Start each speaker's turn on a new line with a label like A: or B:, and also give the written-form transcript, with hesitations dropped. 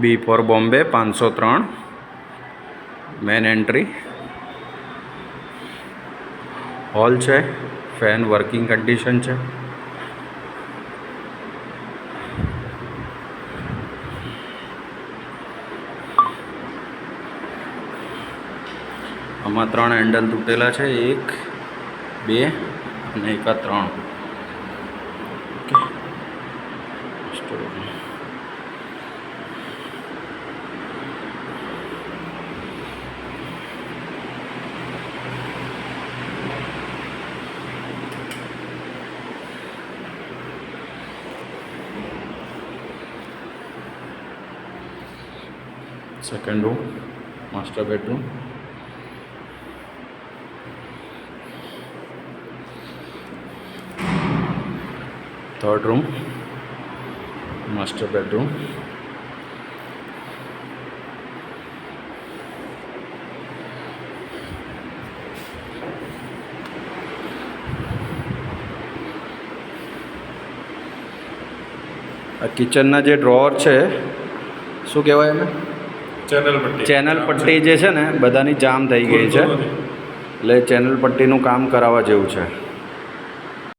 A: બી four Bombay 503 main entry. Hall છે, fan working condition છે. આમાં 3 હેન્ડલ તૂટેલા છે, 1 2 અને એક આ 3. Second room, master bedroom. Third room, master bedroom. આ કિચનના જે ડ્રોઅર છે, શું કહેવાય એને? ચેનલ પટ્ટી જે છે ને બધાની જામ થઈ ગઈ છે, એટલે ચેનલ પટ્ટીનું કામ કરાવવા જેવું છે.